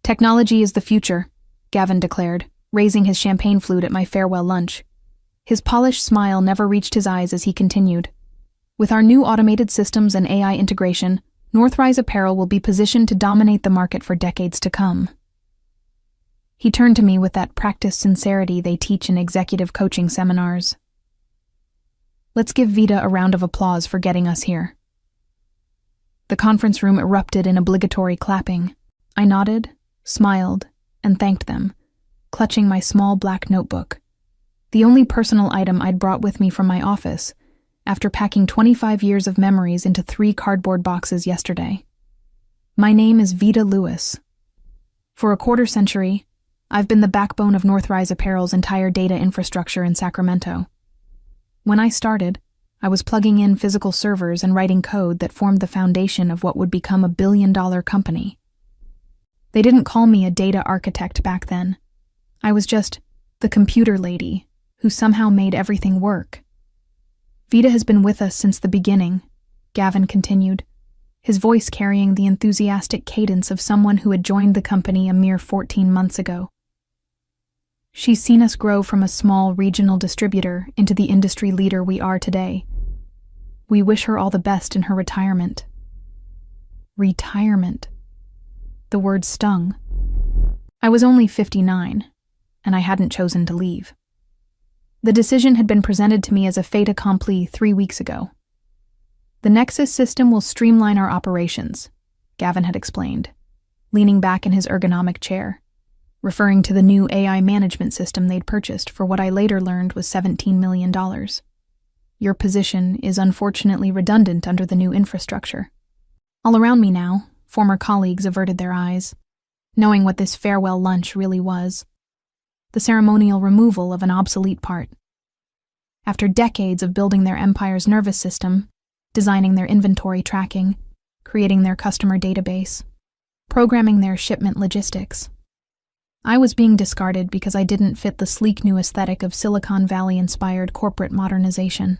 Technology is the future, Gavin declared, raising his champagne flute at my farewell lunch. His polished smile never reached his eyes as he continued. With our new automated systems and AI integration, Northrise Apparel will be positioned to dominate the market for decades to come. He turned to me with that practiced sincerity they teach in executive coaching seminars. Let's give Vida a round of applause for getting us here. The conference room erupted in obligatory clapping. I nodded, smiled, and thanked them, clutching my small black notebook, the only personal item I'd brought with me from my office, after packing 25 years of memories into 3 cardboard boxes yesterday. My name is Vida Lewis. For a quarter century, I've been the backbone of Northrise Apparel's entire data infrastructure in Sacramento. When I started, I was plugging in physical servers and writing code that formed the foundation of what would become a billion-dollar company. They didn't call me a data architect back then. I was just the computer lady who somehow made everything work. Vida has been with us since the beginning, Gavin continued, his voice carrying the enthusiastic cadence of someone who had joined the company a mere 14 months ago. She's seen us grow from a small regional distributor into the industry leader we are today. We wish her all the best in her retirement. Retirement. The word stung. I was only 59, and I hadn't chosen to leave. The decision had been presented to me as a fait accompli 3 weeks ago. The Nexus system will streamline our operations, Gavin had explained, leaning back in his ergonomic chair, referring to the new AI management system they'd purchased for what I later learned was $17 million. Your position is unfortunately redundant under the new infrastructure. All around me now, former colleagues averted their eyes, knowing what this farewell lunch really was. The ceremonial removal of an obsolete part. After decades of building their empire's nervous system, designing their inventory tracking, creating their customer database, programming their shipment logistics, I was being discarded because I didn't fit the sleek new aesthetic of Silicon Valley-inspired corporate modernization.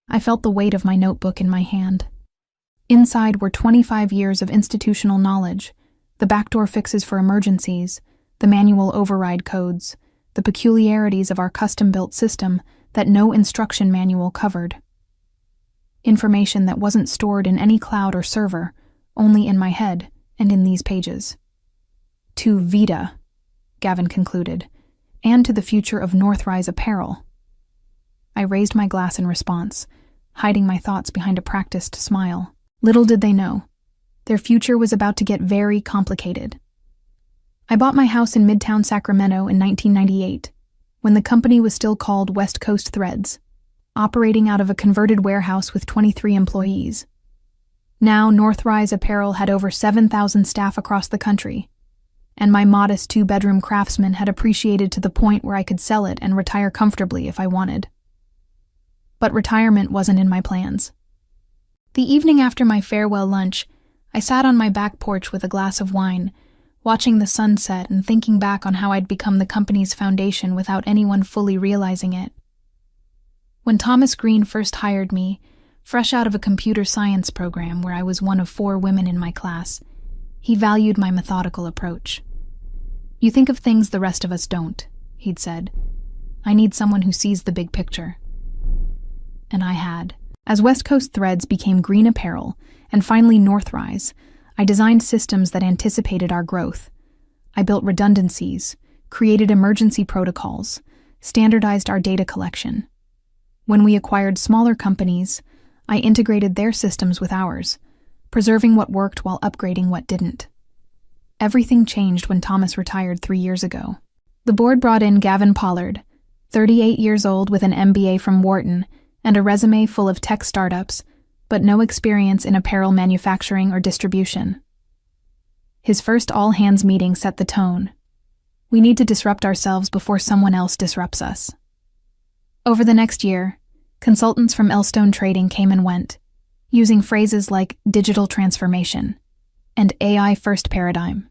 I felt the weight of my notebook in my hand. Inside were 25 years of institutional knowledge, the backdoor fixes for emergencies, the manual override codes, the peculiarities of our custom-built system that no instruction manual covered. Information that wasn't stored in any cloud or server, only in my head and in these pages. To Vida, Gavin concluded, and to the future of Northrise Apparel. I raised my glass in response, hiding my thoughts behind a practiced smile. Little did they know, their future was about to get very complicated. I bought my house in Midtown Sacramento in 1998, when the company was still called West Coast Threads, operating out of a converted warehouse with 23 employees. Now, Northrise Apparel had over 7,000 staff across the country, and my modest 2-bedroom craftsman had appreciated to the point where I could sell it and retire comfortably if I wanted. But retirement wasn't in my plans. The evening after my farewell lunch, I sat on my back porch with a glass of wine, watching the sunset and thinking back on how I'd become the company's foundation without anyone fully realizing it. When Thomas Green first hired me, fresh out of a computer science program where I was one of 4 women in my class, he valued my methodical approach. You think of things the rest of us don't, he'd said. I need someone who sees the big picture. And I had. As West Coast Threads became Green Apparel, and finally Northrise, I designed systems that anticipated our growth. I built redundancies, created emergency protocols, standardized our data collection. When we acquired smaller companies, I integrated their systems with ours, preserving what worked while upgrading what didn't. Everything changed when Thomas retired 3 years ago. The board brought in Gavin Pollard, 38 years old with an MBA from Wharton and a resume full of tech startups, but no experience in apparel manufacturing or distribution. His first all-hands meeting set the tone. We need to disrupt ourselves before someone else disrupts us. Over the next year, consultants from Elstone Trading came and went, using phrases like digital transformation and AI first paradigm.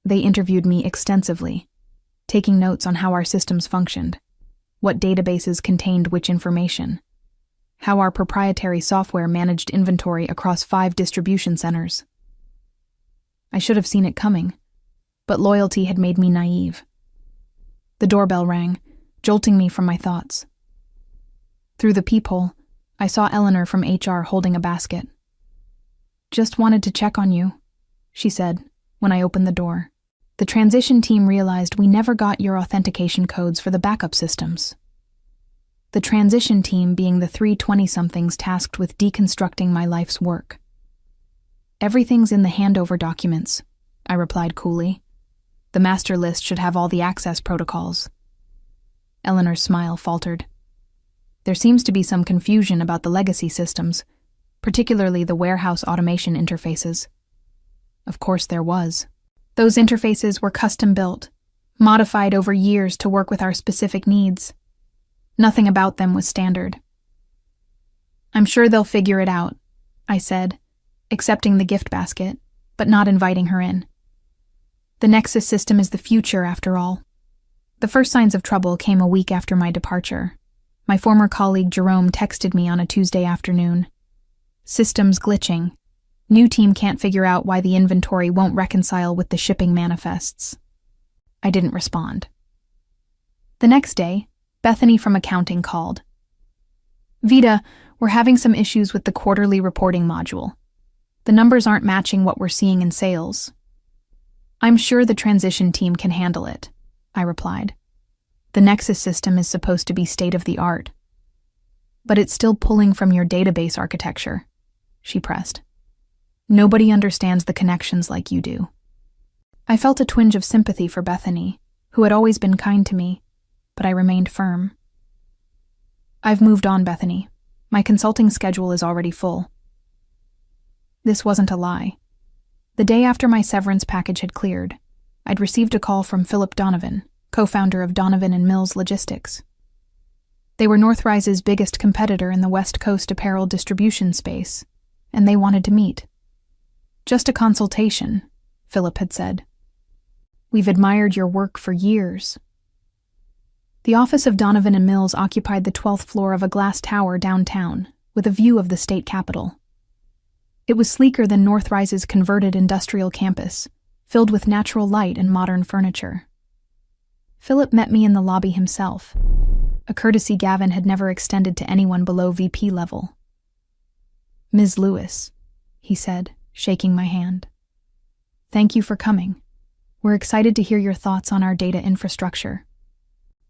They interviewed me extensively, taking notes on how our systems functioned, what databases contained which information, how our proprietary software managed inventory across 5 distribution centers. I should have seen it coming, but loyalty had made me naive. The doorbell rang, jolting me from my thoughts. Through the peephole, I saw Eleanor from HR holding a basket. "Just wanted to check on you," she said when I opened the door. "The transition team realized we never got your authentication codes for the backup systems." The transition team being the 320-somethings tasked with deconstructing my life's work. "Everything's in the handover documents," I replied coolly. "The master list should have all the access protocols." Eleanor's smile faltered. "There seems to be some confusion about the legacy systems, particularly the warehouse automation interfaces." Of course there was. Those interfaces were custom-built, modified over years to work with our specific needs. Nothing about them was standard. "I'm sure they'll figure it out," I said, accepting the gift basket, but not inviting her in. The Nexus system is the future, after all. The first signs of trouble came a week after my departure. My former colleague Jerome texted me on a Tuesday afternoon. "Systems glitching. New team can't figure out why the inventory won't reconcile with the shipping manifests." I didn't respond. The next day, Bethany from accounting called. "Vita, we're having some issues with the quarterly reporting module. The numbers aren't matching what we're seeing in sales." "I'm sure the transition team can handle it," I replied. "The Nexus system is supposed to be state-of-the-art." "But it's still pulling from your database architecture," she pressed. "Nobody understands the connections like you do." I felt a twinge of sympathy for Bethany, who had always been kind to me, but I remained firm. "I've moved on, Bethany. My consulting schedule is already full." This wasn't a lie. The day after my severance package had cleared, I'd received a call from Philip Donovan, co-founder of Donovan and Mills Logistics. They were Northrise's biggest competitor in the West Coast apparel distribution space, and they wanted to meet. "Just a consultation," Philip had said. "We've admired your work for years." The office of Donovan and Mills occupied the 12th floor of a glass tower downtown, with a view of the state capitol. It was sleeker than Northrise's converted industrial campus, filled with natural light and modern furniture. Philip met me in the lobby himself, a courtesy Gavin had never extended to anyone below VP level. "Ms. Lewis," he said, shaking my hand. "Thank you for coming. We're excited to hear your thoughts on our data infrastructure."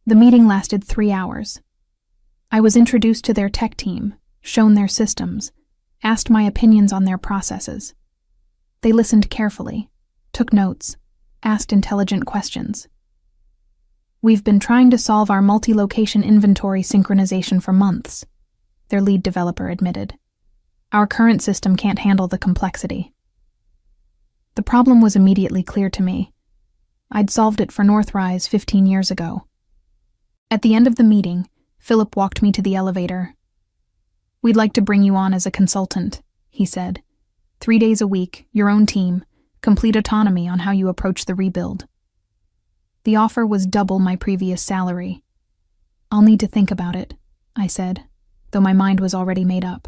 The meeting lasted 3 hours. I was introduced to their tech team, shown their systems, asked my opinions on their processes. They listened carefully, took notes, asked intelligent questions. "We've been trying to solve our multi-location inventory synchronization for months," their lead developer admitted. "Our current system can't handle the complexity." The problem was immediately clear to me. I'd solved it for Northrise 15 years ago. At the end of the meeting, Philip walked me to the elevator. "We'd like to bring you on as a consultant," he said. 3 days a week, your own team, complete autonomy on how you approach the rebuild." The offer was double my previous salary. "I'll need to think about it," I said, though my mind was already made up.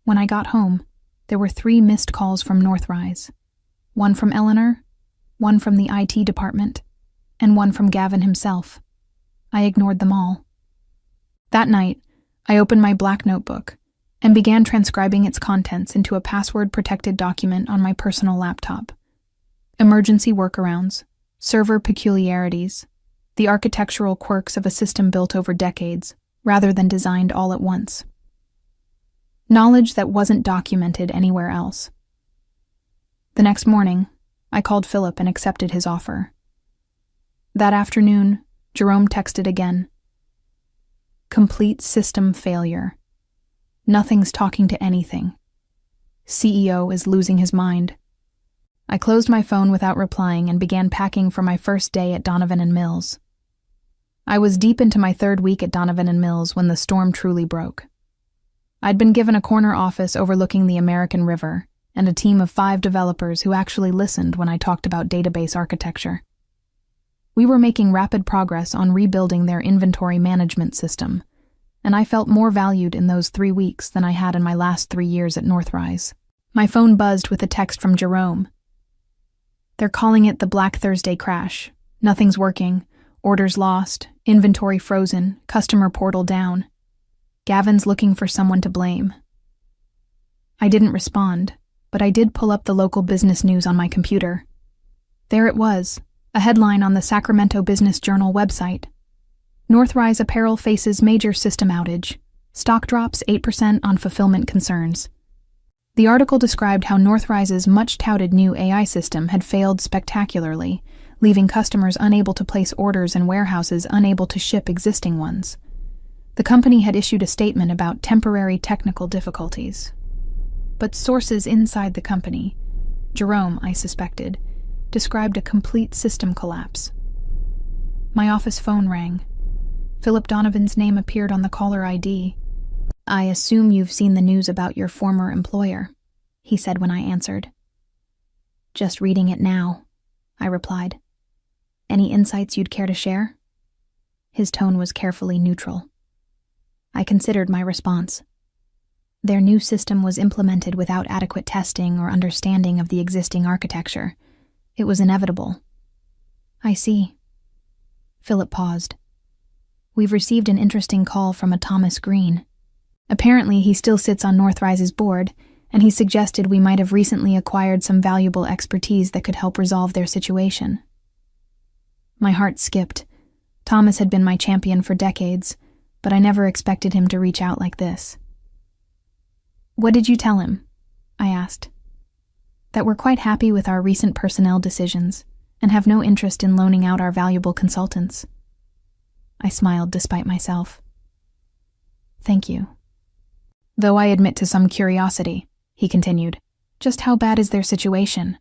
When I got home, there were 3 missed calls from Northrise. One from Eleanor, one from the IT department, and one from Gavin himself. I ignored them all. That night, I opened my black notebook and began transcribing its contents into a password-protected document on my personal laptop. Emergency workarounds, server peculiarities, the architectural quirks of a system built over decades, rather than designed all at once. Knowledge that wasn't documented anywhere else. The next morning, I called Philip and accepted his offer. That afternoon, Jerome texted again. "Complete system failure. Nothing's talking to anything. CEO is losing his mind." I closed my phone without replying and began packing for my first day at Donovan and Mills. I was deep into my 3rd week at Donovan and Mills when the storm truly broke. I'd been given a corner office overlooking the American River and a team of 5 developers who actually listened when I talked about database architecture. We were making rapid progress on rebuilding their inventory management system, and I felt more valued in those 3 weeks than I had in my last 3 years at Northrise. My phone buzzed with a text from Jerome. They're calling it the Black Thursday crash. Nothing's working. Orders lost, inventory frozen, customer portal down. Gavin's looking for someone to blame. I didn't respond, but I did pull up the local business news on my computer. There it was, a headline on the Sacramento Business Journal website. Northrise Apparel faces major system outage. Stock drops 8% on fulfillment concerns. The article described how Northrise's much-touted new AI system had failed spectacularly, leaving customers unable to place orders and warehouses unable to ship existing ones. The company had issued a statement about temporary technical difficulties. But sources inside the company, Jerome, I suspected, described a complete system collapse. My office phone rang. Philip Donovan's name appeared on the caller ID. "I assume you've seen the news about your former employer," he said when I answered. "Just reading it now," I replied. "Any insights you'd care to share?" His tone was carefully neutral. I considered my response. Their new system was implemented without adequate testing or understanding of the existing architecture. It was inevitable. "I see." Philip paused. "We've received an interesting call from a Thomas Green. Apparently, he still sits on Northrise's board, and he suggested we might have recently acquired some valuable expertise that could help resolve their situation." My heart skipped. Thomas had been my champion for decades, but I never expected him to reach out like this. "What did you tell him?" I asked. "That we're quite happy with our recent personnel decisions and have no interest in loaning out our valuable consultants." I smiled despite myself. "Thank you. Though I admit to some curiosity," he continued. "Just how bad is their situation?"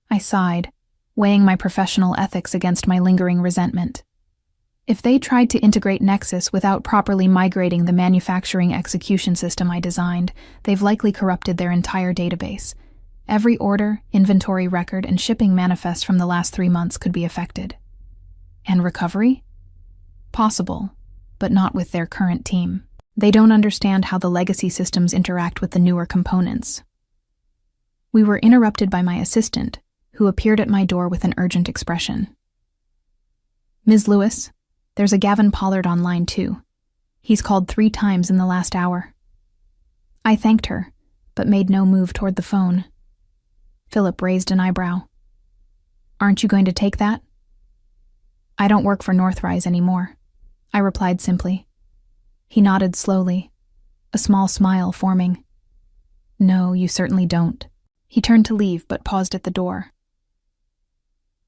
I sighed, weighing my professional ethics against my lingering resentment. If they tried to integrate Nexus without properly migrating the manufacturing execution system I designed, they've likely corrupted their entire database. Every order, inventory record, and shipping manifest from the last 3 months could be affected. And recovery? Possible, but not with their current team. They don't understand how the legacy systems interact with the newer components. We were interrupted by my assistant, who appeared at my door with an urgent expression. "Ms. Lewis, there's a Gavin Pollard on line 2. He's called 3 times in the last hour." I thanked her, but made no move toward the phone. Philip raised an eyebrow. "Aren't you going to take that?" "I don't work for Northrise anymore," I replied simply. He nodded slowly, a small smile forming. "No, you certainly don't." He turned to leave, but paused at the door.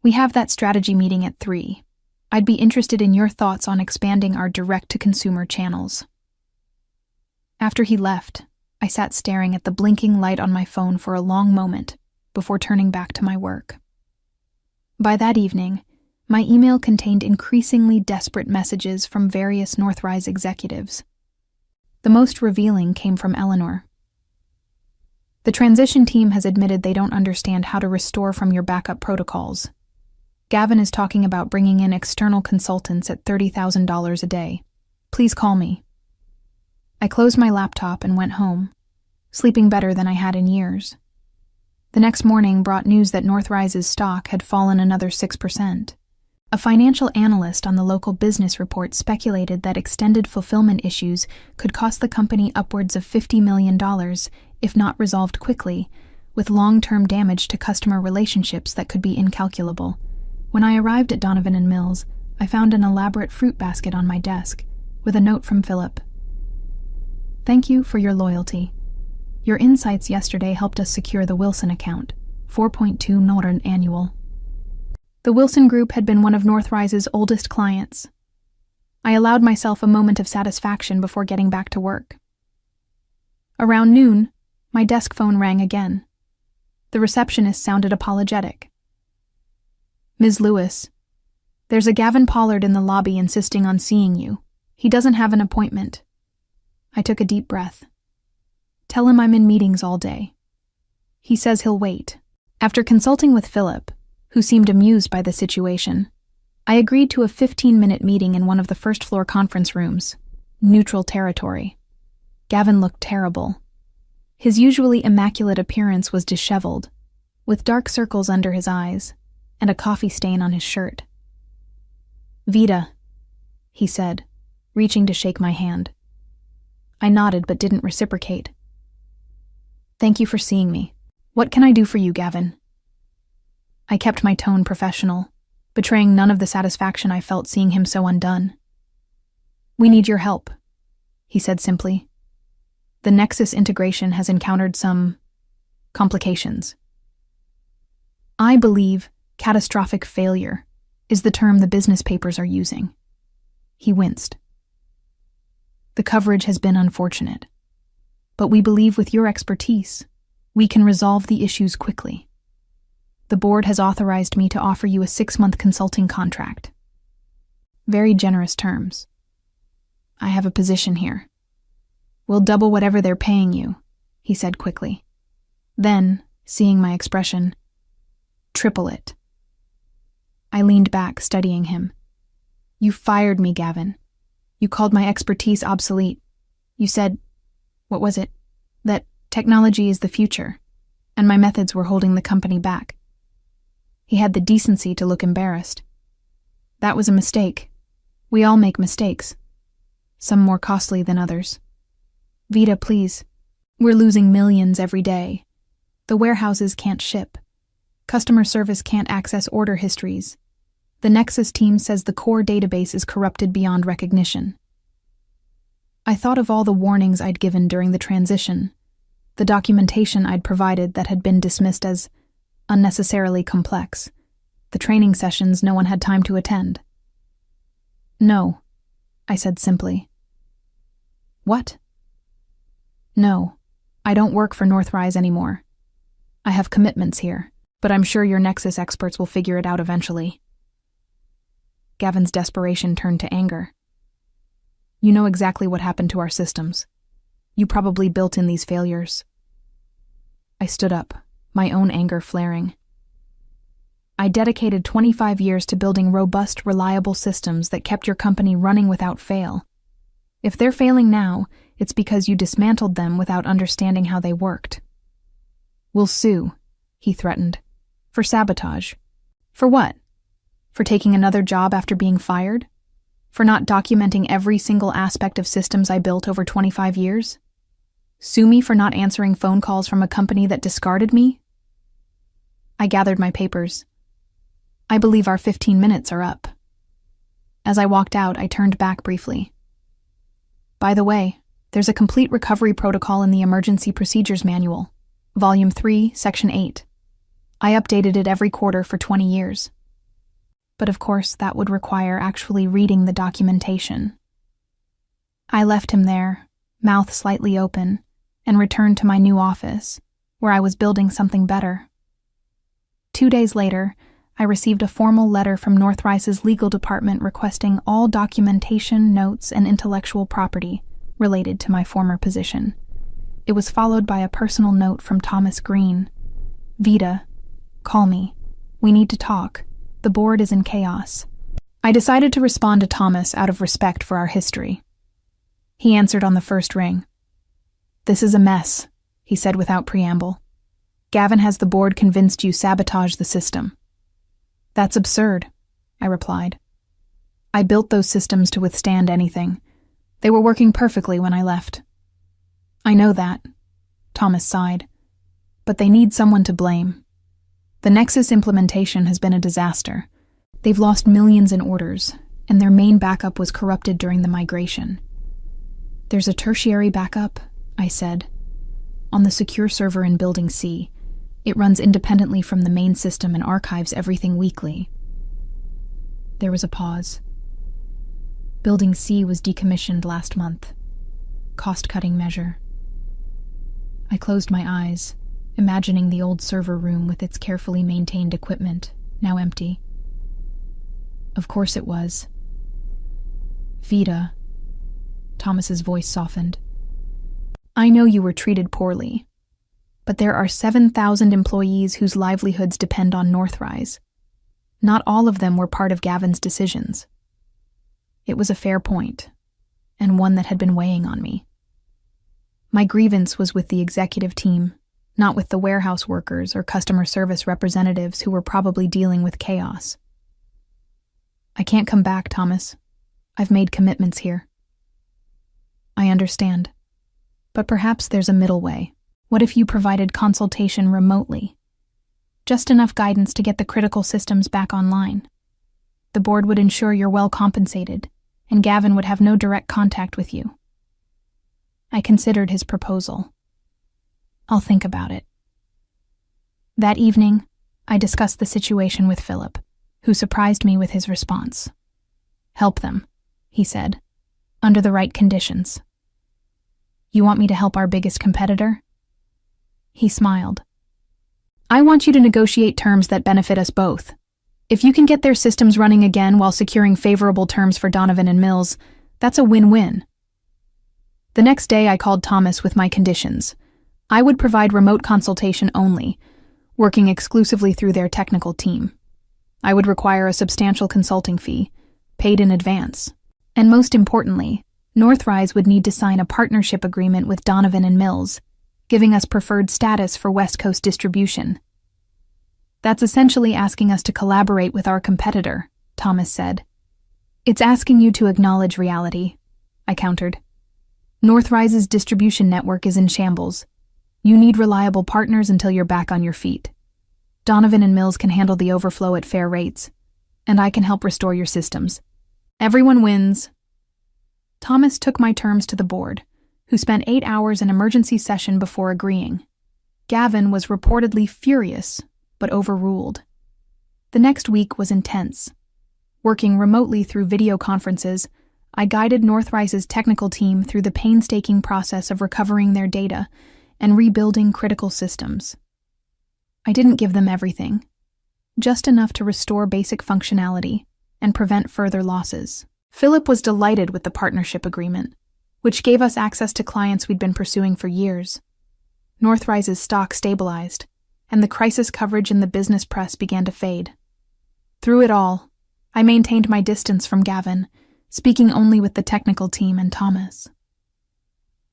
"We have that strategy meeting at 3. I'd be interested in your thoughts on expanding our direct-to-consumer channels." After he left, I sat staring at the blinking light on my phone for a long moment before turning back to my work. By that evening, my email contained increasingly desperate messages from various Northrise executives. The most revealing came from Eleanor. "The transition team has admitted they don't understand how to restore from your backup protocols. Gavin is talking about bringing in external consultants at $30,000 a day. Please call me." I closed my laptop and went home, sleeping better than I had in years. The next morning brought news that Northrise's stock had fallen another 6%. A financial analyst on the local business report speculated that extended fulfillment issues could cost the company upwards of $50 million if not resolved quickly, with long-term damage to customer relationships that could be incalculable. When I arrived at Donovan and Mills, I found an elaborate fruit basket on my desk, with a note from Philip. "Thank you for your loyalty. Your insights yesterday helped us secure the Wilson account, 4.2 Northern annual." The Wilson Group had been one of Northrise's oldest clients. I allowed myself a moment of satisfaction before getting back to work. Around noon, my desk phone rang again. The receptionist sounded apologetic. "Ms. Lewis, there's a Gavin Pollard in the lobby insisting on seeing you. He doesn't have an appointment." I took a deep breath. "Tell him I'm in meetings all day. He says he'll wait." After consulting with Philip, who seemed amused by the situation, I agreed to a 15-minute meeting in one of the first-floor conference rooms, neutral territory. Gavin looked terrible. His usually immaculate appearance was disheveled. with dark circles under his eyes and a coffee stain on his shirt. "Vida," he said, reaching to shake my hand. I nodded but didn't reciprocate. "Thank you for seeing me. What can I do for you, Gavin?" I kept my tone professional, betraying none of the satisfaction I felt seeing him so undone. "We need your help," he said simply. "The Nexus integration has encountered some complications." I believe catastrophic failure is the term the business papers are using. He winced. "The coverage has been unfortunate, but we believe with your expertise, we can resolve the issues quickly. The board has authorized me to offer you a 6-month consulting contract. Very generous terms. I have a position here. We'll double whatever they're paying you," he said quickly. Then, seeing my expression, "Triple it." I leaned back, studying him. "You fired me, Gavin. You called my expertise obsolete. You said, what was it? That technology is the future, and my methods were holding the company back." He had the decency to look embarrassed. "That was a mistake. We all make mistakes. Some more costly than others. Vida, please. We're losing millions every day. The warehouses can't ship. Customer service can't access order histories. The Nexus team says the core database is corrupted beyond recognition." I thought of all the warnings I'd given during the transition, the documentation I'd provided that had been dismissed as unnecessarily complex, the training sessions no one had time to attend. "No," I said simply. "What?" "No, I don't work for Northrise anymore. I have commitments here, but I'm sure your Nexus experts will figure it out eventually." Gavin's desperation turned to anger. "You know exactly what happened to our systems. You probably built in these failures." I stood up, my own anger flaring. "I dedicated 25 years to building robust, reliable systems that kept your company running without fail. If they're failing now, it's because you dismantled them without understanding how they worked." "We'll sue," he threatened. "For sabotage. For what? For taking another job after being fired? For not documenting every single aspect of systems I built over 25 years? Sue me for not answering phone calls from a company that discarded me?" I gathered my papers. "I believe our 15 minutes are up." As I walked out, I turned back briefly. "By the way, there's a complete recovery protocol in the Emergency Procedures Manual, Volume 3, Section 8. I updated it every quarter for 20 years. But of course, that would require actually reading the documentation." I left him there, mouth slightly open, and returned to my new office, where I was building something better. 2 days later, I received a formal letter from Northrise's legal department requesting all documentation, notes, and intellectual property related to my former position. It was followed by a personal note from Thomas Green. "Vida, call me. We need to talk. The board is in chaos." I decided to respond to Thomas out of respect for our history. He answered on the first ring. "This is a mess," he said without preamble. "Gavin has the board convinced you sabotaged the system." "That's absurd," I replied. "I built those systems to withstand anything. They were working perfectly when I left." "I know that," Thomas sighed. "But they need someone to blame. The Nexus implementation has been a disaster. They've lost millions in orders, and their main backup was corrupted during the migration." "There's a tertiary backup," I said. "On the secure server in Building C. It runs independently from the main system and archives everything weekly." There was a pause. Building C was decommissioned last month. Cost-cutting measure. I closed my eyes, imagining the old server room with its carefully maintained equipment, now empty. Of course it was. "Vida," Thomas's voice softened. "I know you were treated poorly, but there are 7,000 employees whose livelihoods depend on Northrise. Not all of them were part of Gavin's decisions." It was a fair point, and one that had been weighing on me. My grievance was with the executive team, not with the warehouse workers or customer service representatives who were probably dealing with chaos. I can't come back, Thomas. I've made commitments here. I understand. But perhaps there's a middle way. What if you provided consultation remotely? Just enough guidance to get the critical systems back online. The board would ensure you're well compensated, and Gavin would have no direct contact with you. I considered his proposal. I'll think about it. That evening, I discussed the situation with Philip, who surprised me with his response. Help them, he said, under the right conditions. You want me to help our biggest competitor? He smiled. I want you to negotiate terms that benefit us both. If you can get their systems running again while securing favorable terms for Donovan and Mills, that's a win-win. The next day I called Thomas with my conditions. I would provide remote consultation only, working exclusively through their technical team. I would require a substantial consulting fee, paid in advance. And most importantly, Northrise would need to sign a partnership agreement with Donovan and Mills, giving us preferred status for West Coast distribution. That's essentially asking us to collaborate with our competitor, Thomas said. It's asking you to acknowledge reality, I countered. Northrise's distribution network is in shambles. You need reliable partners until you're back on your feet. Donovan and Mills can handle the overflow at fair rates, and I can help restore your systems. Everyone wins. Thomas took my terms to the board, who spent 8 hours in emergency session before agreeing. Gavin was reportedly furious, but overruled. The next week was intense. Working remotely through video conferences, I guided Northrise's technical team through the painstaking process of recovering their data and rebuilding critical systems. I didn't give them everything, just enough to restore basic functionality and prevent further losses. Philip was delighted with the partnership agreement, which gave us access to clients we'd been pursuing for years. Northrise's stock stabilized, and the crisis coverage in the business press began to fade. Through it all, I maintained my distance from Gavin, speaking only with the technical team and Thomas.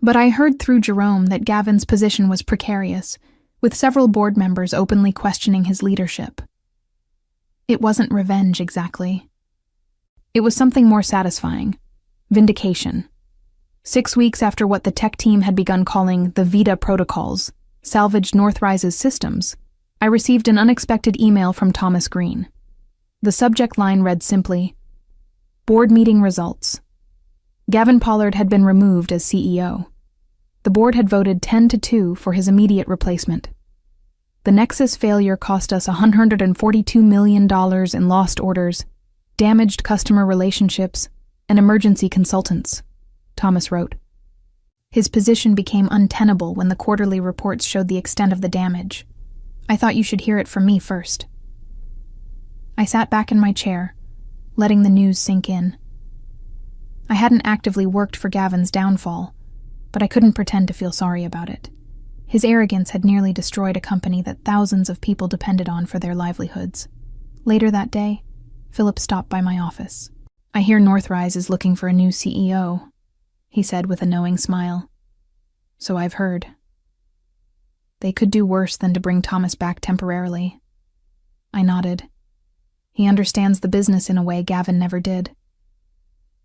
But I heard through Jerome that Gavin's position was precarious, with several board members openly questioning his leadership. It wasn't revenge exactly. It was something more satisfying: vindication. 6 weeks after what the tech team had begun calling the Vita protocols salvaged Northrise's systems, I received an unexpected email from Thomas Green. The subject line read simply, "Board meeting results." Gavin Pollard had been removed as CEO. The board had voted 10-2 for his immediate replacement. The Nexus failure cost us $142 million in lost orders, damaged customer relationships, and emergency consultants, Thomas wrote. His position became untenable when the quarterly reports showed the extent of the damage. I thought you should hear it from me first. I sat back in my chair, letting the news sink in. I hadn't actively worked for Gavin's downfall, but I couldn't pretend to feel sorry about it. His arrogance had nearly destroyed a company that thousands of people depended on for their livelihoods. Later that day, Philip stopped by my office. "I hear Northrise is looking for a new CEO," he said with a knowing smile. "So I've heard. They could do worse than to bring Thomas back temporarily." I nodded. He understands the business in a way Gavin never did.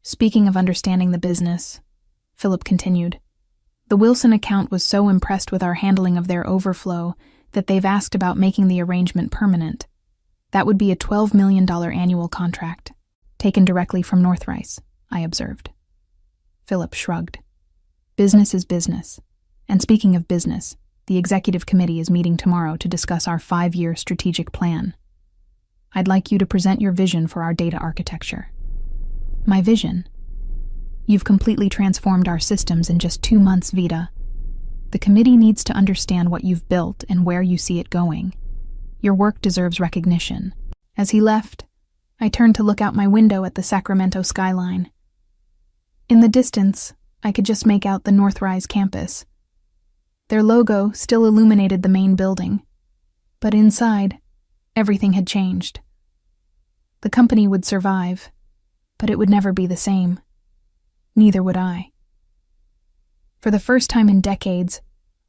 "Speaking of understanding the business," Philip continued, "the Wilson account was so impressed with our handling of their overflow that they've asked about making the arrangement permanent. That would be a $12 million annual contract, taken directly from Northrise," I observed. Philip shrugged. "Business is business. And speaking of business, the executive committee is meeting tomorrow to discuss our 5-year strategic plan. I'd like you to present your vision for our data architecture." "My vision?" "You've completely transformed our systems in just 2 months, Vita. The committee needs to understand what you've built and where you see it going. Your work deserves recognition." As he left, I turned to look out my window at the Sacramento skyline. In the distance, I could just make out the Northrise campus. Their logo still illuminated the main building, but inside, everything had changed. The company would survive, but it would never be the same. Neither would I. For the first time in decades,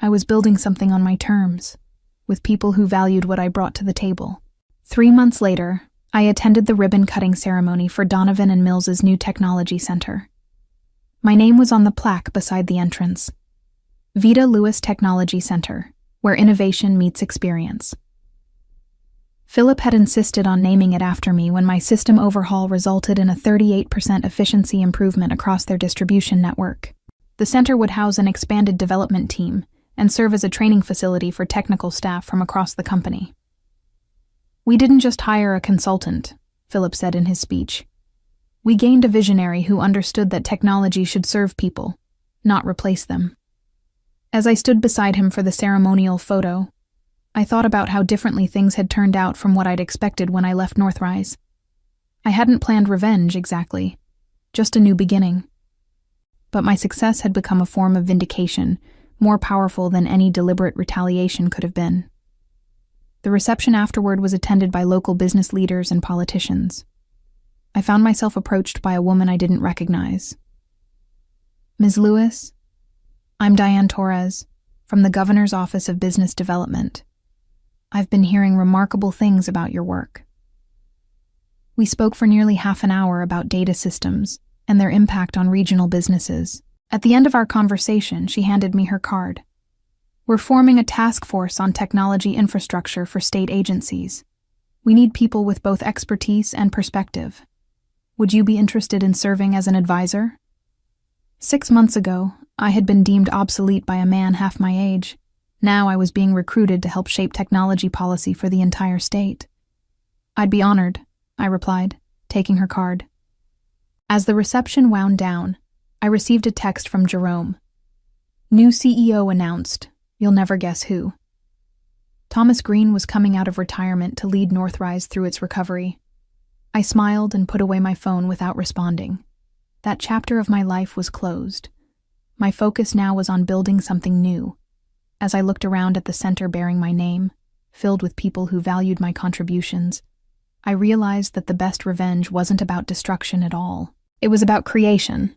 I was building something on my terms, with people who valued what I brought to the table. 3 months later, I attended the ribbon-cutting ceremony for Donovan and Mills's new technology center. My name was on the plaque beside the entrance. Vida Lewis Technology Center, where innovation meets experience. Philip had insisted on naming it after me when my system overhaul resulted in a 38% efficiency improvement across their distribution network. The center would house an expanded development team and serve as a training facility for technical staff from across the company. "We didn't just hire a consultant," Philip said in his speech. "We gained a visionary who understood that technology should serve people, not replace them." As I stood beside him for the ceremonial photo, I thought about how differently things had turned out from what I'd expected when I left Northrise. I hadn't planned revenge exactly, just a new beginning. But my success had become a form of vindication, more powerful than any deliberate retaliation could have been. The reception afterward was attended by local business leaders and politicians. I found myself approached by a woman I didn't recognize. "Ms. Lewis, I'm Diane Torres, from the Governor's Office of Business Development. I've been hearing remarkable things about your work." We spoke for nearly half an hour about data systems and their impact on regional businesses. At the end of our conversation, she handed me her card. "We're forming a task force on technology infrastructure for state agencies. We need people with both expertise and perspective. Would you be interested in serving as an advisor?" 6 months ago, I had been deemed obsolete by a man half my age. Now I was being recruited to help shape technology policy for the entire state. "I'd be honored," I replied, taking her card. As the reception wound down, I received a text from Jerome. "New CEO announced. You'll never guess who." Thomas Green was coming out of retirement to lead Northrise through its recovery. I smiled and put away my phone without responding. That chapter of my life was closed. My focus now was on building something new. As I looked around at the center bearing my name, filled with people who valued my contributions, I realized that the best revenge wasn't about destruction at all. It was about creation.